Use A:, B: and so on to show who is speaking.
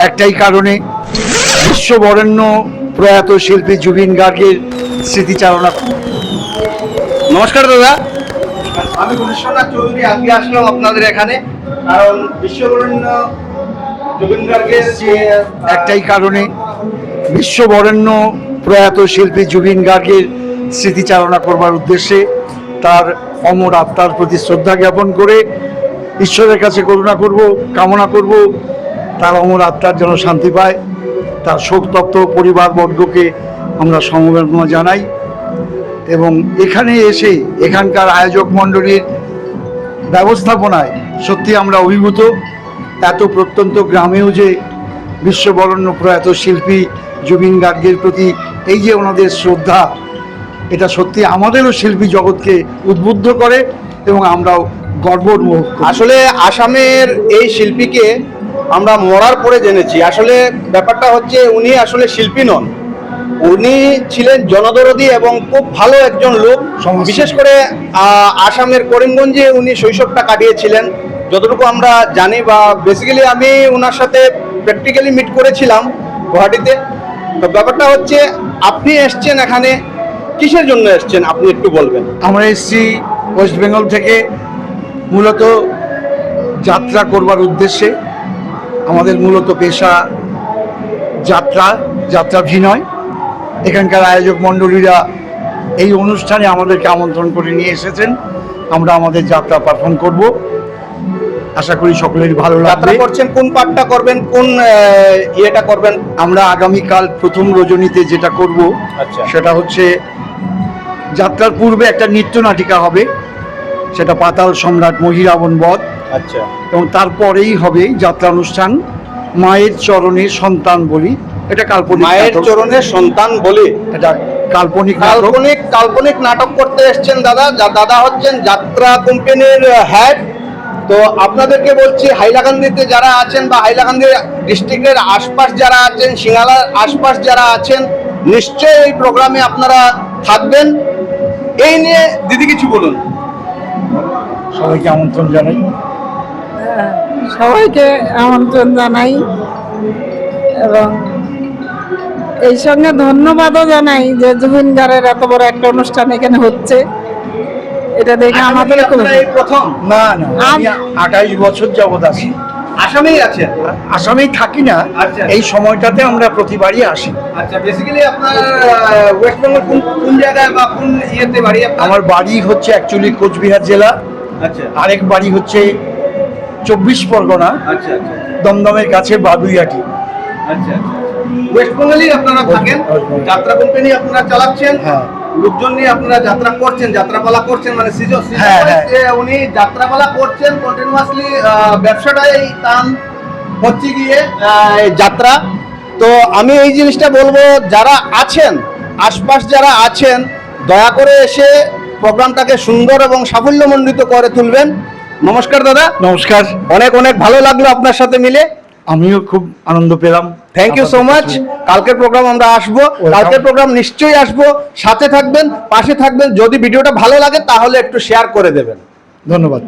A: একটাই কারণে বিশ্ববরেণ্য প্রয়াত শিল্পী জুবিন গার্গের স্মৃতিচারণা।
B: নমস্কার দাদা, আমি বিশ্বনাথ চৌধুরী। আজকে আসলাম আপনাদের এখানে কারণ বিশ্ববরেণ্য জুবিন গার্গের
A: একটাই কারণে বিশ্ববরেণ্য প্রয়াত শিল্পী জুবিন গার্গের স্মৃতিচারণা করবার উদ্দেশ্যে তার অমর আত্মার প্রতি শ্রদ্ধা জ্ঞাপন করে ঈশ্বরের কাছে কামনা করব তার অমর আত্মার যেন শান্তি পায়। তার শোকতপ্ত পরিবারবর্গকে আমরা সমবেদনা জানাই এবং এখানে এসে এখানকার আয়োজক মণ্ডলীর ব্যবস্থাপনায় সত্যি আমরা অভিভূত। এত প্রত্যন্ত গ্রামেও যে বিশ্ববরেণ্য প্রয়াত শিল্পী জুবিন গার্গের প্রতি এই যে ওনাদের শ্রদ্ধা, এটা সত্যি আমাদেরও শিল্পী জগৎকে উদ্বুদ্ধ করে এবং আমরাও গর্ববোধ করি।
B: আসলে আসামের এই শিল্পীকে আমরা মরার পরে জেনেছি। আসলে ব্যাপারটা হচ্ছে উনি আসলে শিল্পী নন, উনি ছিলেন জনদরদী এবং খুব ভালো একজন লোক। বিশেষ করে আসামের করিমগঞ্জে উনি শৈশবটা কাটিয়েছিলেন যতটুকু আমরা জানি, বা বেসিক্যালি আমি ওনার সাথে প্র্যাকটিক্যালি মিট করেছিলাম গুয়াহাটিতে। তো ব্যাপারটা হচ্ছে আপনি এসছেন এখানে কিসের জন্য এসছেন আপনি একটু বলবেন?
A: আমরা এসেছি ওয়েস্ট বেঙ্গল থেকে মূলত যাত্রা করবার উদ্দেশ্যে। আমাদের মূলত পেশা যাত্রাভিনয়। এখানকার আয়োজক মণ্ডলীরা এই অনুষ্ঠানে আমাদেরকে আমন্ত্রণ করে নিয়ে এসেছেন। আমরা আমাদের যাত্রা পারফর্ম করব, আশা করি সকলেরই ভালো লাগবে।
B: করছেন কোন পাঠটা করবেন, কোন ইয়েটা করবেন?
A: আমরা আগামীকাল প্রথম রজনীতে যেটা করব সেটা হচ্ছে যাত্রার পূর্বে একটা নৃত্য নাটিকা হবে, সেটা পাতাল সম্রাট মহিরাবণ বধ।
B: আচ্ছা।
A: এবং তারপরেই হবে যাত্রা অনুষ্ঠান মায়ের চরণে সন্তান বলি। এটা কাল্পনিক,
B: মায়ের চরণে সন্তান বলি,
A: এটা কাল্পনিক
B: কাল্পনিক নাটক করতে এসছেন দাদা। দাদা হচ্ছেন যাত্রা কোম্পানির হেড। তো আপনাদেরকে বলছি, হাইলাকান্দিতে যারা আছেন বা হাইলাকান্দি ডিস্ট্রিক্টের আশপাশ যারা আছেন, সিঙ্গালার আশপাশ যারা আছেন, নিশ্চয়ই এই প্রোগ্রামে আপনারা থাকবেন। এই নিয়ে দিদি কিছু বলুন।
A: সবাইকে আমন্ত্রণ জানাই।
C: সবাইকে আমন্ত্রণ জানাই এবং এই সঙ্গে ধন্যবাদও জানাই যে জুবিন গার্গের এত বড় একটা অনুষ্ঠান এখানে হচ্ছে। এটা দেখে আমাদের
B: প্রথম
A: না আমি 28 বছর যাবৎ আছি।
B: আসামেই আছেন?
A: আসামেই থাকি না, এই সময়টাতে আমরা প্রতিবারই আসি।
B: আচ্ছা, বেসিক্যালি আপনার ওয়েস্ট বেঙ্গল কোন জায়গায় বা কোন ইয়েতে বাড়ি?
A: আমার বাড়ি হচ্ছে অ্যাকচুয়ালি কোচবিহার জেলা।
B: আচ্ছা।
A: আরেক বাড়ি হচ্ছে 24 পরগনা।
B: আচ্ছা।
A: দমদমের কাছে বাদুইয়াটি।
B: আচ্ছা। ওয়েস্ট বেঙ্গলই আপনারা থাকেন, যাত্রা কোম্পানি আপনারা চালাচ্ছেন।
A: হ্যাঁ।
B: লোকজন নিয়ে আপনারা যাত্রা করছেন, যাত্রাপালা করছেন, মানে সিজন উনি যাত্রাপালা করছেন কন্টিনিউয়াসলি। ব্যবসাটাই টান হচ্ছে গিয়ে যাত্রা। তো আমি এই জিনিসটা বলবো, যারা আছেন আশপাশ যারা আছেন, দয়া করে এসে প্রোগ্রামটাকে সুন্দর এবং সাফল্যমণ্ডিত করে তুলবেন। নমস্কার দাদা।
A: নমস্কার।
B: অনেক ভালো লাগলো আপনার সাথে মিলে।
A: আমিও খুব আনন্দ পেলাম।
B: Thank you so much. কালকের প্রোগ্রাম আমরা আসবো, কালকের প্রোগ্রাম নিশ্চয়ই আসবো। সাথে থাকবেন, পাশে থাকবেন। যদি ভিডিওটা ভালো লাগে তাহলে একটু শেয়ার করে দেবেন।
A: ধন্যবাদ।